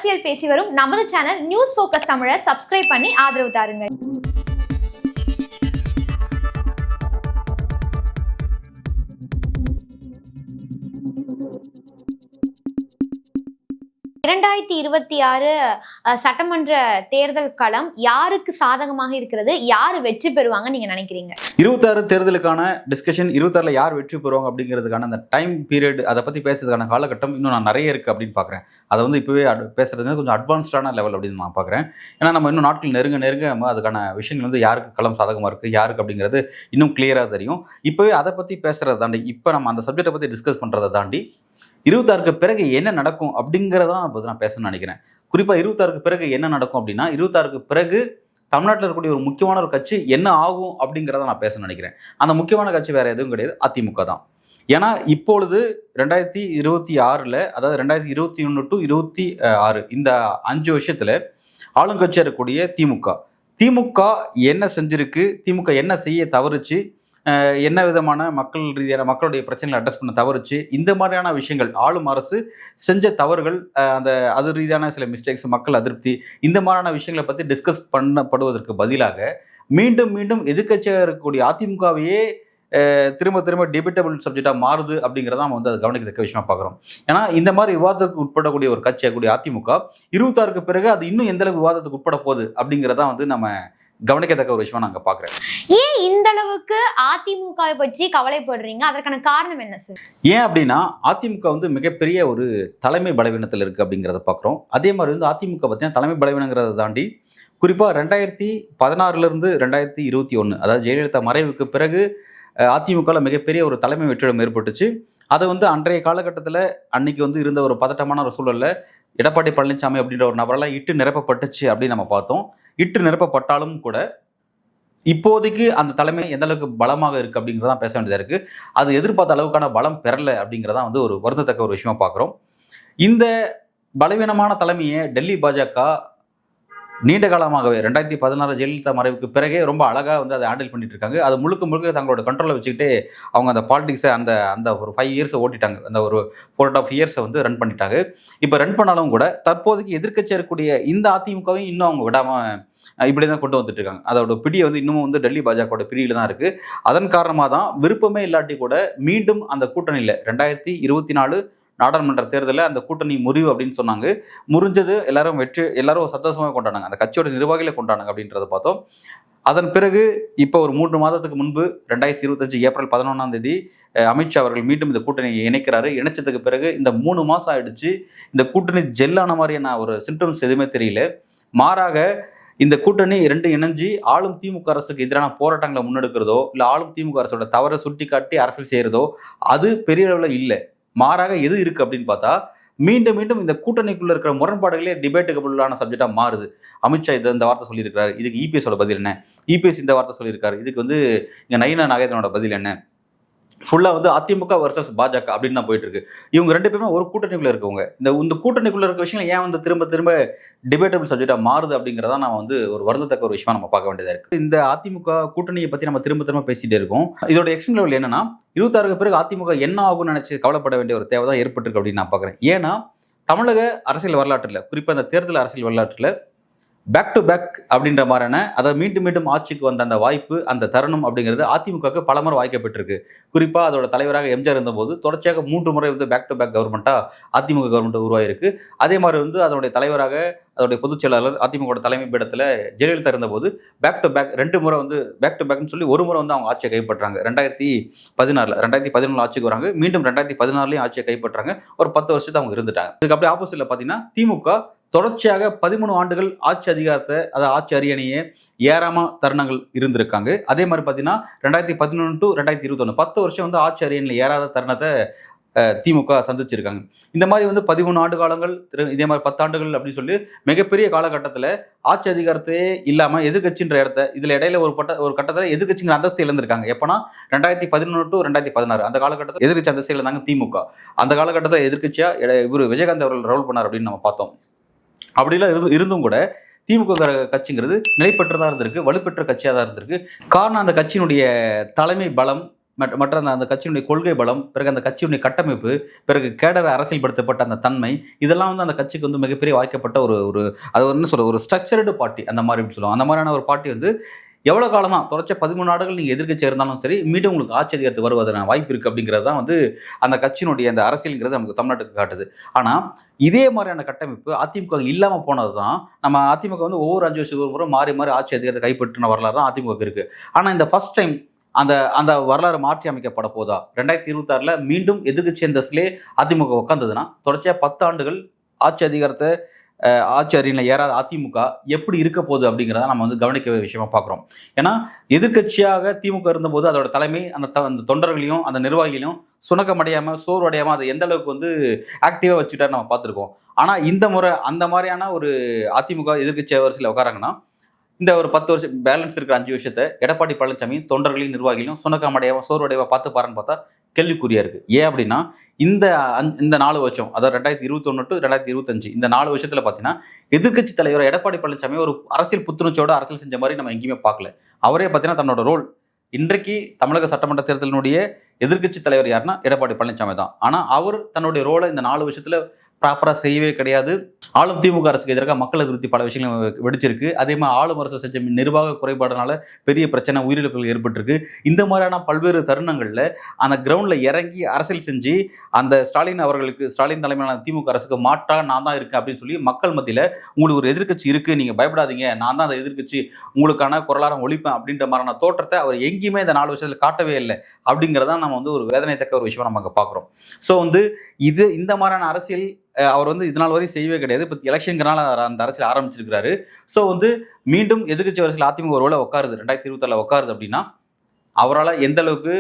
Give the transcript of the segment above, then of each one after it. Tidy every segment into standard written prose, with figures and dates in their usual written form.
அரசியல் பேசி வரும் நமது சேனல் நியூஸ் ஃபோக்கஸ் தமிழை சப்ஸ்கிரைப் பண்ணி ஆதரவு தாருங்கள். 2026 சட்டமன்ற தேர்தல் களம் யாருக்கு சாதகமாக இருக்கிறது, யாரு வெற்றி பெறுவாங்க நீங்க நினைக்கிறீங்க? 26 தேர்தலுக்கான டிஸ்கஷன், 26ல யார் வெற்றி பெறுவாங்க அப்படிங்கிறதுக்கான அந்த டைம் பீரியட், அதை பத்தி பேசுறதுக்கான காலகட்டம் இன்னும் நான் நிறைய இருக்கு அப்படின்னு பாக்குறேன். அதை வந்து இப்பவே பேசுறதுக்கு கொஞ்சம் அட்வான்ஸ்டான லெவல் அப்படின்னு நான் பாக்குறேன். ஏன்னா நம்ம இன்னும் நாட்கள் நெருங்க நம்ம அதுக்கான விஷயங்கள் வந்து யாருக்கு களம் சாதகமா இருக்கு, யாருக்கு அப்படிங்கிறது இன்னும் கிளியரா தெரியும். இப்பவே அதை பத்தி பேசுறதை தாண்டி, இப்போ நம்ம அந்த சப்ஜெக்டை பத்தி டிஸ்கஸ் பண்றதை தாண்டி 26க்கு பிறகு என்ன நடக்கும் அப்படிங்கிறதான் இப்போ நான் பேசணும்னு நினைக்கிறேன். குறிப்பாக 26க்கு பிறகு என்ன நடக்கும் அப்படின்னா, 26க்கு பிறகு தமிழ்நாட்டில் இருக்கக்கூடிய ஒரு முக்கியமான ஒரு கட்சி என்ன ஆகும் அப்படிங்கிறத நான் பேசணும்னு நினைக்கிறேன். அந்த முக்கியமான கட்சி வேற எதுவும் கிடையாது, அதிமுக தான். ஏன்னா இப்பொழுது 2026ல், அதாவது 2021 to 26 இந்த 5 வருஷத்துல ஆளுங்கட்சியாக இருக்கக்கூடிய திமுக என்ன செஞ்சிருக்கு, திமுக என்ன செய்ய தவறுச்சு, என்ன விதமான மக்கள் ரீதியான மக்களுடைய பிரச்சனைகளை அட்ரஸ் பண்ண தவறுச்சு, இந்த மாதிரியான விஷயங்கள், ஆளும் அரசு செஞ்ச தவறுகள், அது ரீதியான சில மிஸ்டேக்ஸ், மக்கள் அதிருப்தி, இந்த மாதிரியான விஷயங்களை பற்றி டிஸ்கஸ் பண்ணப்படுவதற்கு பதிலாக மீண்டும் எதிர்க்கட்சியாக இருக்கக்கூடிய அதிமுகவையே திரும்ப டிபேட்டபிள் சப்ஜெக்டாக மாறுது அப்படிங்கிறத நம்ம வந்து அதை கவனிக்கத்தக்க விஷயமா பார்க்குறோம். ஏன்னா இந்த மாதிரி விவாதத்துக்கு உட்படக்கூடிய ஒரு கட்சியாகக்கூடிய அதிமுக 26க்கு பிறகு அது இன்னும் எந்த அளவுக்கு விவாதத்துக்கு உட்பட போகுது அப்படிங்கிறதான் வந்து நம்ம கவனிக்கத்தக்க ஒரு விஷயமா நாங்கள் பார்க்குறேன். ஏன் இந்த அளவுக்கு அதிமுகவை பற்றி கவலைப்படுறீங்க? அதற்கான காரணம் என்ன சார்? ஏன் அப்படின்னா, அதிமுக வந்து மிகப்பெரிய ஒரு தலைமை பலவீனத்தில் இருக்கு அப்படிங்கிறத பார்க்குறோம். அதே மாதிரி வந்து அதிமுக பார்த்தீங்கன்னா தலைமை பலவீனங்கிறத தாண்டி குறிப்பாக 2016 2021, அதாவது ஜெயலலிதா மறைவுக்கு பிறகு அதிமுகவில் மிகப்பெரிய ஒரு தலைமை வெற்றிடம் ஏற்பட்டுச்சு. அதை வந்து அன்றைய காலகட்டத்தில் அன்னைக்கு வந்து இருந்த ஒரு பதட்டமான ஒரு சூழலில் எடப்பாடி பழனிசாமி அப்படின்ற ஒரு நபரெல்லாம் இட்டு நிரப்பப்பட்டுச்சு அப்படின்னு நம்ம பார்த்தோம். இட்டு நிரப்பப்பட்டாலும் கூட இப்போதைக்கு அந்த தலைமை எந்த அளவுக்கு பலமாக இருக்குது அப்படிங்கிறதான் பேச வேண்டியதாக இருக்குது. அது எதிர்பார்த்த அளவுக்கான பலம் பெறலை அப்படிங்கிறதான் வந்து ஒரு வருந்தத்தக்க ஒரு விஷயமா பார்க்குறோம். இந்த பலவீனமான தலைமையை டெல்லி பாஜக நீண்ட காலமாகவே 2016 ஜெயலலிதா மறைவுக்கு பிறகே ரொம்ப அழகாக வந்து அதை ஹேண்டில் பண்ணிட்டு இருக்காங்க. அது முழுக்க தங்களோட கண்ட்ரோலில் வச்சுக்கிட்டு அவங்க அந்த பாலிடிக்ஸை அந்த ஒரு 5 இயர்ஸை ஓட்டிட்டாங்க. அந்த ஒரு 4.5 இயர்ஸை வந்து ரன் பண்ணிட்டாங்க. இப்போ ரன் பண்ணாலும் கூட தற்போதைக்கு எதிர்க்கட்சியாக இருக்கக்கூடிய இந்த அதிமுகவையும் இன்னும் அவங்க விடாமல் இப்படி தான் கொண்டு வந்துட்டு இருக்காங்க. அதோட பிடியை வந்து இன்னமும் வந்து டெல்லி பாஜகவோட பிடியில் தான் இருக்குது. அதன் காரணமாக தான் விருப்பமே இல்லாட்டி கூட மீண்டும் அந்த கூட்டணியில் 2024 நாடாளுமன்ற தேர்தலில் அந்த கூட்டணி முறிவு அப்படின்னு சொன்னாங்க. முறிஞ்சது எல்லாரும் சந்தோஷமாக கொண்டாடுனாங்க, அந்த கட்சியோட நிர்வாகிகளை கொண்டாடுனாங்க அப்படின்றத பார்த்தோம். அதன் பிறகு இப்போ ஒரு 3 மாதத்துக்கு முன்பு 2025 ஏப்ரல் 11 அமித்ஷா அவர்கள் மீண்டும் இந்த கூட்டணியை இணைக்கிறாரு. இணைச்சதுக்கு பிறகு இந்த 3 மாதம் ஆயிடுச்சு. இந்த கூட்டணி ஜெல்லான மாதிரியான ஒரு சிம்டம்ஸ் எதுவுமே தெரியல. மாறாக இந்த கூட்டணி 2 இணைஞ்சு ஆளும் திமுக அரசுக்கு எதிரான போராட்டங்களை முன்னெடுக்கிறதோ, இல்லை ஆளும் திமுக அரசோட தவறை சுட்டி காட்டி அரசியல் செய்கிறதோ அது பெரிய அளவில் இல்லை. மாறாக எது இருக்கு அப்படின்னு பார்த்தா, மீண்டும் இந்த கூட்டணிக்குள்ள இருக்கிற முரண்பாடுகளே டிபேட்டுக்குள்ளான சப்ஜெக்டா மாறுது. அமித்ஷா இந்த வார்த்தை சொல்லியிருக்காரு, இதுக்கு இபிஎஸோட பதில் என்ன, இபிஎஸ் இந்த வார்த்தை சொல்லியிருக்காரு, இதுக்கு வந்து இங்க நயினா நாகேந்திரனோட பதில் என்ன, ஃபுல்லாக வந்து அதிமுக வர்சஸ் பாஜக அப்படின்னு தான் போயிட்டு இருக்கு. இவங்க 2 பேருமே ஒரு கூட்டணிக்குள்ள இருக்கவங்க. இந்த கூட்டணிக்குள்ள இருக்க விஷயங்கள் ஏன் வந்து திரும்ப டிபேட்டபிள் சப்ஜெக்டா மாறுது அப்படிங்கிறதா நான் வந்து ஒரு வருந்தத்தக்க ஒரு விஷயமா நம்ம பார்க்க வேண்டியதா இருக்கு. இந்த அதிமுக கூட்டணியை பத்தி நம்ம திரும்ப பேசிட்டே இருக்கோம். இதோட எக்ஸ்ட்ரீம் லெவல் என்னன்னா, 26க்கு பிறகு அதிமுக என்ன ஆகும்னு நினைச்சு கவலைப்பட வேண்டிய ஒரு தேவை தான் ஏற்பட்டிருக்கு அப்படின்னு நான் பார்க்குறேன். ஏன்னா தமிழக அரசியல் வரலாற்றில், குறிப்பாக இந்த தேர்தல் அரசியல் வரலாற்றில் பேக் டு பேக் அப்படின்ற மாதிரியான, அதை மீண்டும் ஆட்சிக்கு வந்த அந்த வாய்ப்பு, அந்த தருணம் அப்படிங்கிறது அதிமுகவுக்கு பலமுறை வாய்க்கப்பட்டிருக்கு. குறிப்பாக அதோட தலைவராக எம்ஜிஆர் இருந்தபோது தொடர்ச்சியாக 3 முறை வந்து பேக் டு பேக் கவர்மெண்ட்டாக அதிமுக கவர்மெண்ட் உருவாயிருக்கு. அதே மாதிரி வந்து அதனுடைய தலைவராக, அதோடைய பொதுச் செயலாளர் அதிமுக தலைமை பீடத்தில் ஜெயலலிதா இருந்தபோது பேக் டு பேக் 2 முறை வந்து பேக் டு பேக்னு சொல்லி ஒரு முறை வந்து அவங்க ஆட்சியை கைப்பற்றாங்க. 2014 ஆட்சிக்கு வராங்க. மீண்டும் 2016 ஆட்சியை கைப்பற்றாங்க. ஒரு 10 வருஷத்தை அவங்க இருந்துட்டாங்க. இதுக்கு அப்படியே ஆப்போசிட்ல பார்த்தீங்கன்னா திமுக தொடர்ச்சியாக 13 ஆண்டுகள் ஆட்சி அதிகாரத்தை, அதாவது ஆட்சி அரியணையே ஏறாம தருணங்கள் இருந்திருக்காங்க. அதே மாதிரி பார்த்தீங்கன்னா 2011 to 2021 10 வருஷம் வந்து ஆட்சி அரியணையில் ஏறாத தருணத்தை திமுக சந்திச்சிருக்காங்க. இந்த மாதிரி வந்து 13 ஆண்டு காலங்கள், இதே மாதிரி 10 ஆண்டுகள் அப்படின்னு சொல்லி மிகப்பெரிய காலகட்டத்தில் ஆட்சி அதிகாரத்தையே இல்லாமல் எதிர்கட்சின்ற இடத்த, இதில் இடையில ஒரு கட்டத்தில் எதிர்கட்சிங்கிற அந்தஸ்து இழந்திருக்காங்க. எப்போனா 2011 to 2016 அந்த காலகட்டத்தில் எதிர்கட்சி அந்தஸ்து இழந்தாங்க திமுக. அந்த காலகட்டத்தில் எதிர்கட்சியாக இவர் விஜயகாந்த் அவர்கள் ரோல் பண்ணார் அப்படின்னு நம்ம பார்த்தோம். அப்படிலாம் இருந்தும் கூட திமுக கட்சிங்கிறது நிலைப்பற்றதாக இருந்திருக்கு, வலுப்பெற்ற கட்சியாக தான் இருந்திருக்கு. காரணம் அந்த கட்சியினுடைய தலைமை பலம், மற்ற அந்த கட்சியினுடைய கொள்கை பலம், பிறகு அந்த கட்சியினுடைய கட்டமைப்பு, பிறகு கேடர் அரசியல்படுத்தப்பட்ட அந்த தன்மை, இதெல்லாம் வந்து அந்த கட்சிக்கு வந்து மிகப்பெரிய வாய்க்கப்பட்ட ஒரு ஒரு அது என்ன சொல்ற ஒரு ஸ்ட்ரக்சர்டு பார்ட்டி அந்த மாதிரி சொல்லுவாங்க. அந்த மாதிரியான ஒரு பார்ட்டி வந்து எவ்வளோ காலம் தான் தொடர்ச்சியா 13 ஆண்டுகள் நீங்கள் எதிர்க்கட்சியாக இருந்தாலும் சரி, மீண்டும் உங்களுக்கு ஆட்சி அதிகாரத்துக்கு வருவதற்கான வாய்ப்பு இருக்குது அப்படிங்கிறது தான் வந்து அந்த கட்சியினுடைய அந்த அரசியல்ங்கிறது நமக்கு தமிழ்நாட்டுக்கு காட்டுது. ஆனால் இதே மாதிரியான கட்டமைப்பு அதிமுக இல்லாமல் போனது தான் நம்ம அதிமுக வந்து ஒவ்வொரு 5 வருஷத்துக்கு ஒரு முறை மாறி மாறி ஆட்சி அதிகாரத்தை கைப்பற்றின வரலாறு தான் அதிமுக இருக்குது. ஆனால் இந்த ஃபர்ஸ்ட் டைம் அந்த அந்த வரலாறு மாற்றி அமைக்கப்பட போதா 2026ல் மீண்டும் எதிர்க்கட்சி அந்தஸ்திலே அதிமுக உட்காந்ததுன்னா தொடர்ச்சியாக 10 ஆண்டுகள் ஆட்சி அதிகாரத்தை ஆட்சி அரியணையில் ஏறாத அதிமுக எப்படி இருக்க போகுது அப்படிங்கிறத நம்ம வந்து கவனிக்க விஷயமா பார்க்குறோம். ஏன்னா எதிர்க்கட்சியாக திமுக இருந்தபோது அதோட தலைமை அந்த தொண்டர்களையும் அந்த நிர்வாகிகளையும் சுணக்கமடையாமல் சோர்வடையாமல் அதை எந்த அளவுக்கு வந்து ஆக்டிவாக வச்சுட்டா நம்ம பார்த்துருக்கோம். ஆனால் இந்த முறை அந்த மாதிரியான ஒரு அதிமுக எதிர்க்கட்சி வரிசையில் உட்காராங்கன்னா இந்த ஒரு 10 வருஷம் பேலன்ஸ் இருக்கிற 5 வருஷத்தை எடப்பாடி பழனிசாமி தொண்டர்களையும் நிர்வாகிகளையும் சுணக்கமடையாமல் சோர்வடையாமல் பார்த்து பாருன்னு பார்த்தா கேள்விக்குறியா இருக்கு. ஏன் அப்படின்னா இந்த 4 வருஷம், அதாவது 2021 டு 2025 இந்த 4 வருஷத்துல பார்த்தீங்கன்னா எதிர்க்கட்சி தலைவர் எடப்பாடி பழனிசாமி ஒரு அரசியல் புத்துணர்ச்சியோட அரசியல் செஞ்ச மாதிரி நம்ம எங்கேயுமே பார்க்கல. அவரே பார்த்தீங்கன்னா தன்னோட ரோல் இன்றைக்கு தமிழக சட்டமன்ற தேர்தலினுடைய எதிர்க்கட்சி தலைவர் யாருன்னா எடப்பாடி பழனிசாமி தான். ஆனால் அவர் தன்னுடைய ரோலை இந்த 4 வருஷத்துல ப்ராப்பராக செய்யவே கிடையாது. ஆளும் திமுக அரசுக்கு எதிராக மக்கள் அதிருப்தி பல விஷயங்கள் வெடிச்சிருக்கு. அதே மாதிரி ஆளும் அரசு செஞ்ச நிர்வாக குறைபாடுனால பெரிய பிரச்சனை, உயிரிழப்புகள் ஏற்பட்டிருக்கு. இந்த மாதிரியான பல்வேறு தருணங்களில் அந்த கிரவுண்டில் இறங்கி அரசியல் செஞ்சு அந்த ஸ்டாலின் தலைமையிலான திமுக அரசுக்கு மாற்றா நான் தான் இருக்கேன் அப்படின்னு சொல்லி மக்கள் மத்தியில் உங்களுக்கு ஒரு எதிர்க்கட்சி இருக்குது, நீங்கள் பயப்படாதீங்க, நான் தான் அந்த எதிர்க்கட்சி, உங்களுக்கான குரலாரம் ஒழிப்பேன் அப்படின்ற மாதிரியான தோற்றத்தை அவர் எங்கேயுமே இந்த 4 வருஷத்தில் காட்டவே இல்லை. அப்படிங்கிறதான் நம்ம வந்து ஒரு வேதனைத்தக்க ஒரு விஷயம் நம்ம அங்கே பார்க்குறோம். ஸோ வந்து இந்த மாதிரியான அரசியல் அவர் வந்து இதனால் வரை செய்யவே கிடையாது. இப்போ எலெக்ஷனுங்கிறனால அந்த அரசியல் ஆரம்பிச்சிருக்கிறாரு. ஸோ வந்து மீண்டும் எதிர்க்கட்சி அரசியல் அதிமுக ஒரு வேளை உட்காருது 2026 உட்காருது அப்படின்னா அவரால் எந்த அளவுக்கு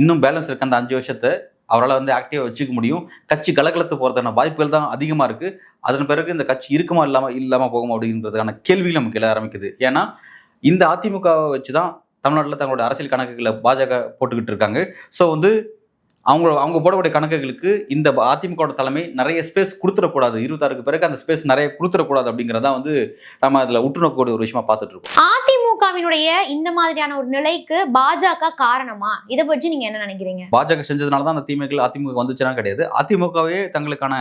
இன்னும் பேலன்ஸ் இருக்க அந்த 5 வருஷத்தை அவரால் வந்து ஆக்டிவாக வச்சுக்க முடியும். கட்சி கலக்கலத்து போகிறதுக்கான வாய்ப்புகள் தான் அதிகமாக இருக்குது. அதன் பிறகு இந்த கட்சி இருக்குமா இல்லாமல் போகுமா அப்படின்றதுக்கான கேள்விகள் நமக்கு எழ ஆரம்பிக்குது. ஏன்னா இந்த அதிமுகவை வச்சு தான் தமிழ்நாட்டில் தங்களோட அரசியல் கணக்குகளை பாஜக போட்டுக்கிட்டு இருக்காங்க. ஸோ வந்து அவங்க போடக்கூடிய கணக்குகளுக்கு இந்த அதிமுக தலைமை நிறைய ஸ்பேஸ் கொடுத்துடக்கூடாது, 26க்கு பிறகு அந்த ஸ்பேஸ் நிறைய கொடுத்துடக்கூடாது அப்படிங்கிறதா வந்து நம்ம அதில் உற்றுநோக்கக்கூடிய ஒரு விஷயமா பார்த்துட்டு இருக்கோம். அதிமுகவினுடைய இந்த மாதிரியான ஒரு நிலைக்கு பாஜக காரணமா? இதை பற்றி நீங்க என்ன நினைக்கிறீங்க? பாஜக செஞ்சதுனால தான் அந்த தீமைகள் அதிமுக வந்துச்சுன்னா கிடையாது. அதிமுகவே தங்களுக்கான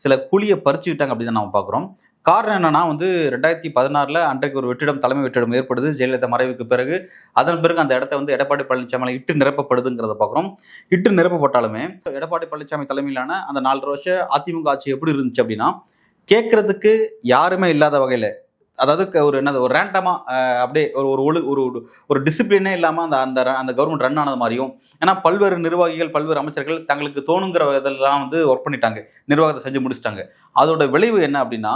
சில குழியை பறிச்சுக்கிட்டாங்க அப்படின்னு நம்ம பார்க்குறோம். காரணம் என்னன்னா வந்து 2016 அன்றைக்கு ஒரு தலைமை வெற்றிடம் ஏற்படுது ஜெயலலிதா மறைவுக்கு பிறகு. அதன் பிறகு அந்த இடத்த வந்து எடப்பாடி பழனிசாமி இட்டு நிரப்பப்படுதுங்கிறத பார்க்குறோம். இட்டு நிரப்பப்பட்டாலுமே எடப்பாடி பழனிசாமி தலைமையிலான அந்த 4 வருஷம் அதிமுக ஆட்சி எப்படி இருந்துச்சு அப்படின்னா கேட்கறதுக்கு யாருமே இல்லாத வகையில், அதாவது ஒரு ரேண்டமாக அப்படியே ஒரு டிசிப்ளினே இல்லாமல் அந்த கவர்மெண்ட் ரன் ஆனது மாதிரியும். ஏன்னா பல்வேறு நிர்வாகிகள் பல்வேறு அமைச்சர்கள் தங்களுக்கு தோணுங்கிற இதெல்லாம் வந்து ஒர்க் பண்ணிட்டாங்க, நிர்வாகத்தை செஞ்சு முடிச்சிட்டாங்க. அதோட விளைவு என்ன அப்படின்னா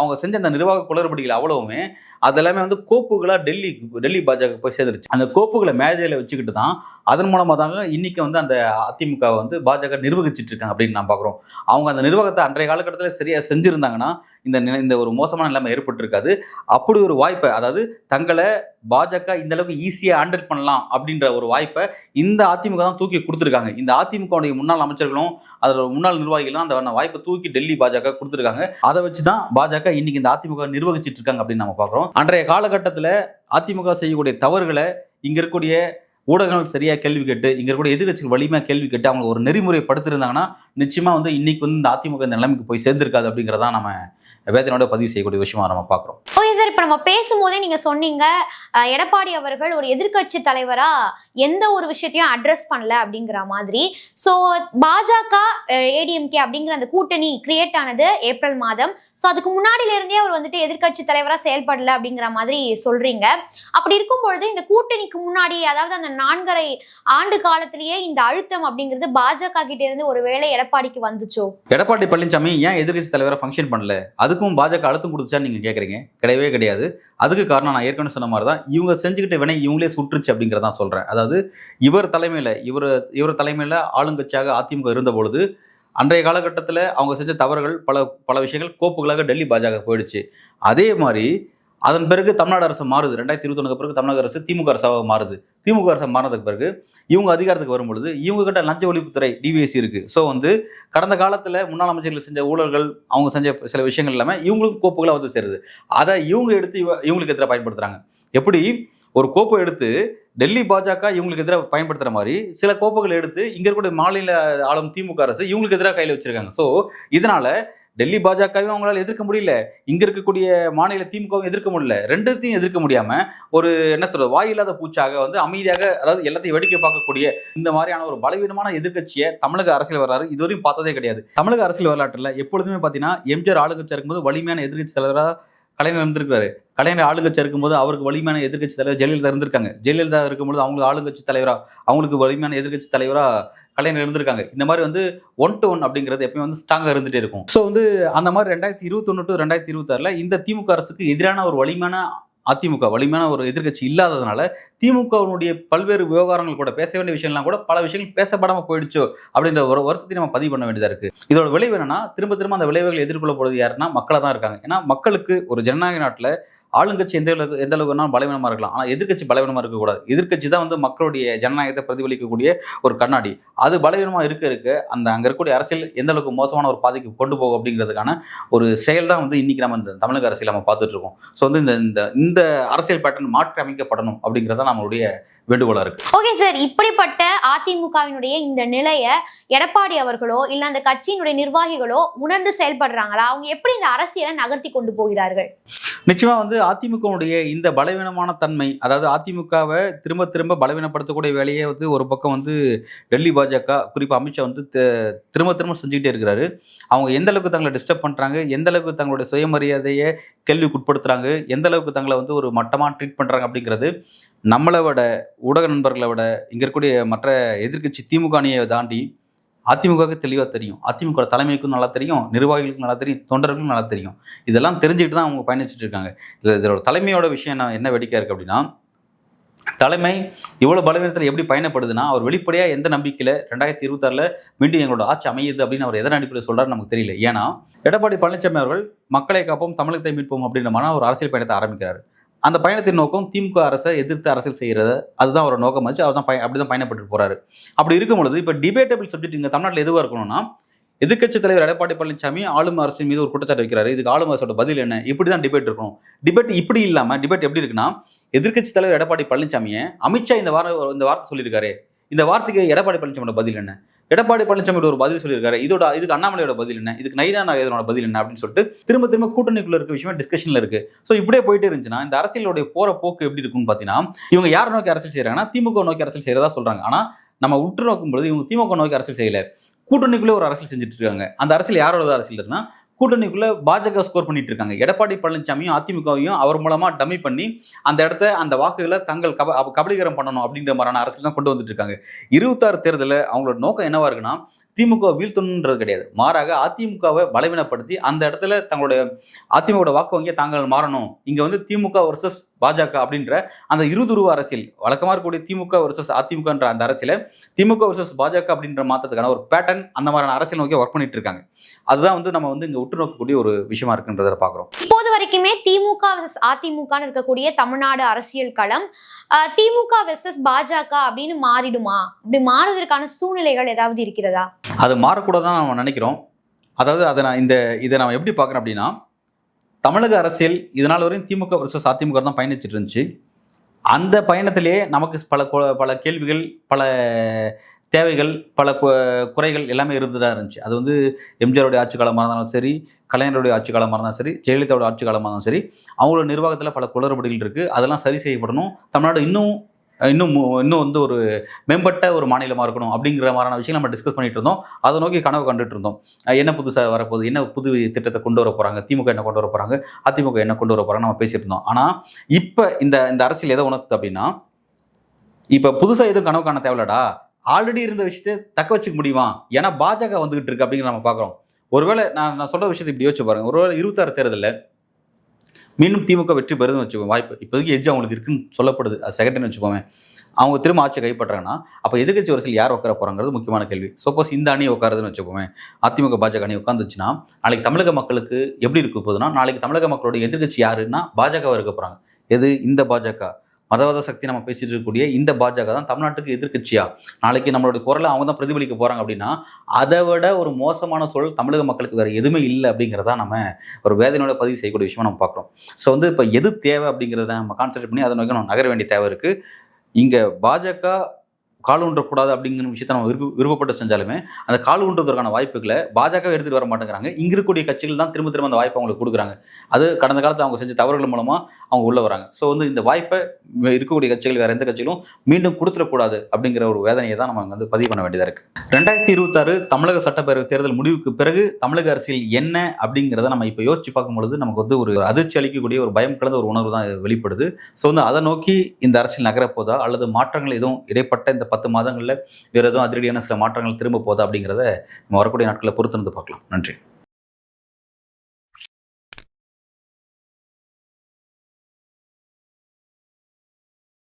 அவங்க செஞ்ச அந்த நிர்வாக குளறுபடிகள் அவ்வளவுமே அதெல்லாமே வந்து கோப்புகளாக டெல்லி பாஜக போய் சேர்ந்துருச்சு. அந்த கோப்புகளை மேஜையில் வச்சுக்கிட்டு தான் அதன் மூலமாக தாங்க இன்னைக்கு வந்து அந்த அதிமுக வந்து பாஜக நிர்வகிச்சுட்டு இருக்காங்க அப்படின்னு நான் பார்க்குறோம். அவங்க அந்த நிர்வாகத்தை அன்றைய காலகட்டத்தில் சரியாக செஞ்சுருந்தாங்கன்னா இந்த ஒரு மோசமான நிலைமை ஏற்பட்டிருக்காது. அப்படி ஒரு வாய்ப்பை, அதாவது தங்களை பாஜக இந்த அளவுக்கு ஈஸியாக ஹேண்டில் பண்ணலாம் அப்படின்ற ஒரு வாய்ப்பை இந்த அதிமுக தான் தூக்கி கொடுத்துருக்காங்க. இந்த அதிமுகவுடைய முன்னாள் அமைச்சர்களும் அதோட முன்னாள் நிர்வாகிகளும் அந்த வாய்ப்பை தூக்கி டெல்லி பாஜக கொடுத்துருக்காங்க. அதை வச்சு தான் பாஜக இன்னைக்கு இந்த அதிமுக நிர்வகிச்சுட்டு இருக்காங்க அப்படின்னு நம்ம பார்க்குறோம். அன்றைய காலகட்டத்தில் அதிமுக செய்யக்கூடிய தவறுகளை இங்க இருக்கக்கூடிய ஊடகங்கள் சரியா கேள்வி கேட்டு, இங்க இருக்கக்கூடிய எதிர்க்கட்சிகள் வலிமையா கேள்வி கேட்டு அவங்க ஒரு நெறிமுறை படுத்திருந்தாங்கன்னா நிச்சயமா வந்து இன்னைக்கு வந்து இந்த அதிமுக இந்த நிலைமைக்கு போய் சேர்ந்திருக்காது அப்படிங்கிறதான் நம்ம வேதனையோட பதிவு செய்யக்கூடிய விஷயமா நம்ம பார்க்குறோம். ஓகே சார், இப்போ நம்ம பேசும்போதே நீங்க சொன்னீங்க எடப்பாடி அவர்கள் ஒரு எதிர்க்கட்சி தலைவரா எந்த ஒரு விஷயத்தையும் அட்ரஸ் பண்ணல அப்படிங்கிற மாதிரி. ஸோ பாஜக ஏடிஎம்கே அப்படிங்கிற அந்த கூட்டணி கிரியேட் ஆனது ஏப்ரல் மாதம். ஸோ அதுக்கு முன்னாடியில இருந்தே அவர் வந்துட்டு எதிர்க்கட்சி தலைவரா செயல்படல அப்படிங்கிற மாதிரி சொல்றீங்க. அப்படி இருக்கும் பொழுது இந்த கூட்டணிக்கு முன்னாடி, அதாவது அந்த 4.5 ஆண்டு காலத்திலேயே இந்த அழுத்தம் அப்படிங்கிறது பாஜக கிட்ட இருந்து ஒருவேளை எடப்பாடிக்கு வந்துச்சோ? எடப்பாடி பழனிசாமி ஏன் எதிர்க்கட்சி தலைவரா ஃபங்க்ஷன் பண்ணல, அதுக்கும் பாஜக அழுத்தம் கொடுத்துச்சான்னு நீங்க கேட்குறீங்க. கிடையவே கிடையாது. அதுக்கு காரணம் நான் ஏற்கனவே சொன்ன மாதிரி தான், இவங்க செஞ்சுக்கிட்ட வினை இவங்களே சுற்றுச்சு அப்படிங்கிறதான் சொல்றேன். அதாவது இவர் தலைமையில் ஆளுங்கட்சியாக அதிமுக இருந்த பொழுது அன்றைய காலகட்டத்தில் அவங்க செஞ்ச தவறுகள் பல விஷயங்கள் கோப்புகளாக டெல்லி பாஜக போயிடுச்சு. அதே மாதிரி அதன் பிறகு தமிழ்நாடு அரசு மாறுது. 2021 பிறகு தமிழக அரசு திமுக அரசாக மாறுது. திமுக அரசு மாறினதுக்கு பிறகு இவங்க அதிகாரத்துக்கு வரும்பொழுது இவங்க கிட்ட லஞ்ச ஒழிப்புத்துறை டிவிஎஸ்சி இருக்கு. ஸோ வந்து கடந்த காலத்தில் முன்னாள் அமைச்சர்கள் செஞ்ச ஊழல்கள், அவங்க செஞ்ச சில விஷயங்கள் இல்லாமல் இவங்களுக்கும் கோப்புகளாக வந்து சேருது. அதை இவங்க எடுத்து இவங்களுக்கு எதிராக பயன்படுத்துறாங்க. எப்படி ஒரு கோப்பை எடுத்து டெல்லி பாஜக இவங்களுக்கு எதிராக பயன்படுத்துற மாதிரி சில கோப்புகள் எடுத்து இங்க இருக்கக்கூடிய மாநில ஆளும் திமுக அரசு இவங்களுக்கு எதிராக கையில் வச்சிருக்காங்க. ஸோ இதனால டெல்லி பாஜகவும் அவங்களால எதிர்க்க முடியல, இங்க இருக்கக்கூடிய மாநில திமுகவும் எதிர்க்க முடியல. ரெண்டுத்தையும் எதிர்க்க முடியாம ஒரு என்ன சொல்றது வாயில்லாத பூச்சாக வந்து அமைதியாக, அதாவது எல்லாத்தையும் வேடிக்கை பார்க்கக்கூடிய இந்த மாதிரியான ஒரு பலவீனமான எதிர்க்கட்சியை தமிழக அரசியல் வரலாறு இதுவரையும் பார்த்ததே கிடையாது. தமிழக அரசியல் வரலாற்றுல எப்பொழுதுமே பாத்தீங்கன்னா எம்ஜிஆர் ஆளுங்கட்சியா இருக்கும்போது வலிமையான எதிர்க்கட்சி தலைவராக கலைஞர் இருந்திருக்காரு. கலைஞர் ஆளுங்கட்சி இருக்கும்போது அவருக்கு வலிமையான எதிர்க்கட்சி தலைவர் ஜெயலலிதா இருந்திருக்காங்க. ஜெயலலிதா இருக்கும்போது அவங்களுக்கு ஆளுங்கட்சி தலைவரா, அவங்களுக்கு வலிமையான எதிர்க்கட்சி தலைவரா கலைஞர் இருந்திருக்காங்க. இந்த மாதிரி வந்து 1 to 1 அப்படிங்கிறது எப்பயும் வந்து ஸ்ட்ராங்கா இருந்துட்டே இருக்கும். ஸோ வந்து அந்த மாதிரி 2021 to 2026 இந்த திமுக அரசுக்கு எதிரான ஒரு வலிமையான அதிமுக வலிமையான ஒரு எதிர்க்கட்சி இல்லாததுனால திமுகவினுடைய பல்வேறு விவகாரங்கள் கூட பேச வேண்டிய விஷயம்லாம் கூட பல விஷயங்கள் பேசப்படாம போயிடுச்சோ அப்படின்ற ஒரு வருத்தத்தை நம்ம பதிவு பண்ண வேண்டியதா இருக்கு. இதோட விளைவு என்னன்னா திரும்ப அந்த விளைவுகள் எதிர்கொள்ளப்படுவது யாருன்னா மக்களா தான் இருக்காங்க. ஏன்னா மக்களுக்கு ஒரு ஜனநாயக நாட்டில் ஆளுங்கட்சி எந்த அளவுக்கு பலவீனமா இருக்கலாம், ஆனால் எதிர்க்கட்சி பலவீனமா இருக்கக்கூடாது. எதிர்க்கட்சி தான் வந்து மக்களுடைய ஜனநாயகத்தை பிரதிபலிக்கக்கூடிய ஒரு கண்ணாடி. அது பலவீனமா இருக்க அந்த அங்க இருக்கக்கூடிய அரசியல் எந்த அளவுக்கு மோசமான ஒரு பாதைக்கு கொண்டு போகும் அப்படிங்கிறதுக்கான ஒரு செயல் தான் வந்து இன்னைக்கு நம்ம இந்த தமிழக அரசியல் நம்ம பார்த்துட்டு இருக்கோம். ஸோ வந்து இந்த அரசியல் பேட்டர்ன் மாற்றி அமைக்கப்படணும் அப்படிங்கிறத நம்மளுடைய வேண்டுகோளா இருக்கு. ஓகே சார், இப்படிப்பட்ட அதிமுகவினுடைய இந்த நிலையை எடப்பாடி அவர்களோ இல்ல அந்த கட்சியினுடைய நிர்வாகிகளோ உணர்ந்து செயல்படுறாங்களா? அவங்க எப்படி இந்த அரசியலை நகர்த்தி கொண்டு போகிறார்கள்? நிச்சயமா வந்து அதிமுகவுடைய இந்த பலவீனமான தன்மை, அதாவது அதிமுகவை திரும்ப பலவீனப்படுத்தக்கூடிய வேலையை வந்து ஒரு பக்கம் வந்து டெல்லி பாஜக குறிப்பாக அமித்ஷா வந்து திரும்ப செஞ்சுக்கிட்டே இருக்கிறாரு. அவங்க எந்த அளவுக்கு தங்களை டிஸ்டர்ப் பண்றாங்க, எந்த அளவுக்கு தங்களுடைய சுயமரியாதையை கேள்விக்குட்படுத்துறாங்க, எந்த அளவுக்கு தங்களை வந்து ஒரு மட்டமாக ட்ரீட் பண்றாங்க அப்படிங்கிறது நம்மளை விட, ஊடக நண்பர்களை விட, இங்க இருக்கக்கூடிய மற்ற எதிர்க்கட்சி திமுக அணியை தாண்டி அதிமுகவுக்கு தெளிவாக தெரியும். அதிமுக தலைமைக்கும் நல்லா தெரியும், நிர்வாகிகளுக்கும் நல்லா தெரியும், தொண்டர்களுக்கும் நல்லா தெரியும். இதெல்லாம் தெரிஞ்சுக்கிட்டு தான் அவங்க பயணிச்சுட்டு இருக்காங்க. இதோட தலைமையோட விஷயம் என்ன வெடிக்கா இருக்கு அப்படின்னா, தலைமை இவ்வளவு பலவீனத்தில் எப்படி பயணப்படுதுன்னா, அவர் வெளிப்படையாக எந்த நம்பிக்கையில் 2026 மீண்டும் எங்களோட ஆட்சி அமையுது அப்படின்னு அவர் எதன் அடிப்படையில் சொல்றாரு நமக்கு தெரியல. ஏன்னா எடப்பாடி பழனிசாமி அவர்கள் மக்களை காப்போம் தமிழகத்தை மீட்போம் அப்படின்ற மாதிரி ஒரு அரசியல் பயணத்தை ஆரம்பிக்கிறாரு. அந்த பயணத்தின் நோக்கம் திமுக அரசை எதிர்த்து அரசியல் செய்கிறது, அதுதான் ஒரு நோக்கம் வச்சு அவர் தான் அப்படிதான் பயணப்பட்டு போறாரு. அப்படி இருக்கும் பொழுது இப்போ டிபேட்டபிள் சப்ஜெக்ட் இங்கே தமிழ்நாட்டில் எதுவாக இருக்கணும்னா, எதிர்க்கட்சி தலைவர் எடப்பாடி பழனிசாமி ஆளும் அரசின் மீது ஒரு குற்றச்சாட்டு வைக்கிறாரு, இதுக்கு ஆளும் அரசோட பதில் என்ன, இப்படி தான் டிபேட் இருக்கணும். டிபேட் இப்படி இல்லாமல் டிபேட் எப்படி இருக்குன்னா, எதிர்க்கட்சி தலைவர் எடப்பாடி பழனிசாமியை அமித்ஷா இந்த வார்த்தை சொல்லியிருக்காரு, இந்த வார்த்தைக்கு எடப்பாடி பழனிசாமியோட பதில் என்ன, எடப்பாடி பழனிசாமியோட ஒரு பதில் சொல்லியிருக்காரு, இதுக்கு அண்ணாமலையோட பதில் என்ன, இதுக்கு நயினா நாகேந்திரனோட பதில் என்ன அப்படின்னு சொல்லிட்டு திரும்ப கூட்டணிக்குள்ள இருக்க விஷயமா டிஸ்கஷன்ல இருக்கு. ஸோ இப்படியே போயிட்டே இருந்துச்சுன்னா இந்த அரசியலுடைய போற போக்கு எப்படி இருக்குன்னு பார்த்தீங்கன்னா, இவங்க யாரை நோக்கி அரசியல் செய்யறாங்கன்னா திமுக நோக்கி அரசியல் செய்யறதா சொல்றாங்க. ஆனா நம்ம உற்று நோக்கும் பொழுது இவங்க திமுக நோக்கி அரசியல் செய்யல, கூட்டணிக்குள்ளே ஒரு அரசியல் செஞ்சுட்டு இருக்காங்க. அந்த அரசியல் யாரோட அரசியல் இருக்குன்னா, கூட்டணிக்குள்ள பாஜக ஸ்கோர் பண்ணிட்டு இருக்காங்க. எடப்பாடி பழனிசாமியும் அதிமுகவையும் அவர் மூலமா டம்மி பண்ணி அந்த இடத்த அந்த வாக்குகளை தங்கள் கபலீகரம் பண்ணணும் அப்படிங்கிற மாதிரியான அரசியல் தான் கொண்டு வந்துட்டு இருக்காங்க. 26 தேர்தலில் அவங்களோட நோக்கம் என்னவா இருக்குன்னா, திமுக வீழ்த்தணுன்றது கிடையாது, மாறாக அதிமுகவை பலவீனப்படுத்தி அந்த இடத்துல தங்களுடைய அதிமுக வாக்கு வங்கியை தாங்கள் மாறணும். இங்க வந்து திமுக வர்சஸ் பாஜக அப்படின்ற அந்த இருதுருவ அரசியல் வழக்கமாக இருக்கக்கூடிய திமுக வர்சஸ் அதிமுகன்ற அந்த அரசியலை திமுக வர்சஸ் பாஜக அப்படின்ற மாற்றத்துக்கான ஒரு பேட்டர்ன் அந்த மாதிரியான அரசியல் நோக்கி ஒர்க் பண்ணிட்டு இருக்காங்க. அதுதான் வந்து நம்ம வந்து இங்க உற்று நோக்கக்கூடிய ஒரு விஷயமா இருக்குன்றதை பார்க்குறோம். இப்போது வரைக்குமே திமுக வெர்சஸ் அதிமுக இருக்கக்கூடிய தமிழ்நாடு அரசியல் களம் திமுக வெர்சஸ் பாஜக அப்படின்னு மாறிடுமா? அப்படி மாறுவதற்கான சூழ்நிலைகள் ஏதாவது இருக்கிறதா? அது மாறக்கூடாதான் நம்ம நினைக்கிறோம். அதாவது இதை நான் எப்படி பார்க்குறேன் அப்படின்னா, தமிழக அரசியல் இதனால் வரையும் திமுக வெர்சஸ் அதிமுக தான் பயணிச்சுட்டு இருந்துச்சு. அந்த பயணத்திலே நமக்கு பல கேள்விகள், பல தேவைகள், பல குறைகள் எல்லாமே இருந்துதான் இருந்துச்சு. அது வந்து எம்ஜிஆருடைய ஆட்சி காலமாக இருந்தாலும் சரி, கலைஞருடைய ஆட்சி காலமாக இருந்தாலும் சரி, ஜெயலலிதாவோட ஆட்சி காலமாக இருந்தாலும் சரி, அவங்களோட நிர்வாகத்தில் பல குளறுபடிகள் இருக்குது. அதெல்லாம் சரி செய்யப்படணும். தமிழ்நாடு இன்னும் வந்து ஒரு மேம்பட்ட ஒரு மாநிலமாக இருக்கணும் அப்படிங்கிற மாதிரியான விஷயம் நம்ம டிஸ்கஸ் பண்ணிட்டு இருந்தோம். அதை நோக்கி கனவு கண்டுட்டு இருந்தோம். என்ன புதுசாக வரப்போகுது, என்ன புது திட்டத்தை கொண்டு வர போகிறாங்க, திமுக என்ன கொண்டு வர போகிறாங்க, அதிமுக என்ன கொண்டு வர போகிறாங்க நம்ம பேசிட்டு இருந்தோம். ஆனால் இப்போ இந்த அரசியல் எதை உணர்த்துது அப்படின்னா, இப்போ புதுசாக எதுவும் கனவு காண தேவையில்லடா, ஆல்ரெடி இருந்த விஷயத்தை தக்க வச்சுக்க முடியுமா, ஏன்னா பாஜக வந்துகிட்டு இருக்கு அப்படிங்கிற நம்ம பார்க்குறோம். ஒருவேளை நான் சொல்கிற விஷயத்தை இப்படி யோசிச்சு பாருங்க, ஒருவேளை 26 தேர்தலில் மீண்டும் திமுக வெற்றி பெறுதுன்னு வச்சுக்கோங்க, வாய்ப்பு இப்போதைக்கு எஜ்ஜு அவங்களுக்கு இருக்குன்னு சொல்லப்படுது, அது செகண்ட்னு வச்சுக்கோங்க. அவங்க திரும்ப ஆட்சியை கைப்பற்றாங்கன்னா அப்போ எதிர்க்கட்சி வரிசையில் யார் உட்கார போகிறாங்கிறது முக்கியமான கேள்வி. சப்போஸ் இந்த அணி உட்காருதுன்னு வச்சுக்கோங்க, அதிமுக பாஜக அணி உட்காந்துச்சுன்னா நாளைக்கு தமிழக மக்களுக்கு எப்படி இருக்க போகுதுன்னா, நாளைக்கு தமிழக மக்களோட எதிர்க்கட்சி யாருன்னா பாஜகவாக இருக்க போகிறாங்க. எது? இந்த பாஜக, மதவாத சக்தி நம்ம பேசிட்டு இருக்கக்கூடிய இந்த பாஜக தான் தமிழ்நாட்டுக்கு எதிர்க்கட்சியா நாளைக்கு நம்மளோட குரலை அவங்க தான் பிரதிபலிக்க போகிறாங்க அப்படின்னா, அதை விட ஒரு மோசமான சூழல் தமிழக மக்களுக்கு வேறு எதுவுமே இல்லை அப்படிங்கிறதா நம்ம ஒரு வேதனையோட பதிவு செய்யக்கூடிய விஷயமா நம்ம பார்க்குறோம். ஸோ வந்து இப்போ எது தேவை அப்படிங்கிறத நம்ம கான்சென்ட்ரேட் பண்ணி அதை நோக்கி நம்ம நகர வேண்டிய தேவை இருக்குது. இங்கே பாஜக கால் ஊன்றக்கூடாது அப்படிங்கிற விஷயத்தை நம்ம விருப்பப்பட்டு செஞ்சாலுமே அந்த கால் ஊன்றதற்கான வாய்ப்புகளை பாஜக எடுத்துகிட்டு வர மாட்டேங்கிறாங்க. இங்கே இருக்கக்கூடிய கட்சிகள் தான் திரும்ப திரும்ப அந்த வாய்ப்பை அவங்களுக்கு கொடுக்குறாங்க. அது கடந்த காலத்தில் அவங்க செஞ்ச தவறுகள் மூலமாக அவங்க உள்ளே வராங்க. ஸோ வந்து இந்த வாய்ப்பை இருக்கக்கூடிய கட்சிகள் வேறு எந்த கட்சிகளும் மீண்டும் கொடுத்துடக்கூடாது அப்படிங்கிற ஒரு வேதனையை தான் நம்ம வந்து பதிவு பண்ண வேண்டியதாக இருக்குது. 2026 தமிழக சட்டப்பேரவை தேர்தல் முடிவுக்கு பிறகு தமிழக அரசியல் என்ன அப்படிங்கிறத நம்ம இப்போ யோசிச்சு பார்க்கும்பொழுது நமக்கு வந்து ஒரு அதிர்ச்சி அளிக்கக்கூடிய ஒரு பயம் கலந்த ஒரு உணர்வு தான் வெளிப்படுது. ஸோ வந்து அதை நோக்கி இந்த அரசியல் நகரப்போதா அல்லது மாற்றங்கள் எதுவும் இடைப்பட்ட இந்த 10 மாதங்களில் வேறு எதுவும் அதிரடியான சில மாற்றங்கள் திரும்ப போதா அப்படிங்கிறத நம்ம வரக்கூடிய நாட்களில் பொறுத்திருந்து பார்க்கலாம். நன்றி.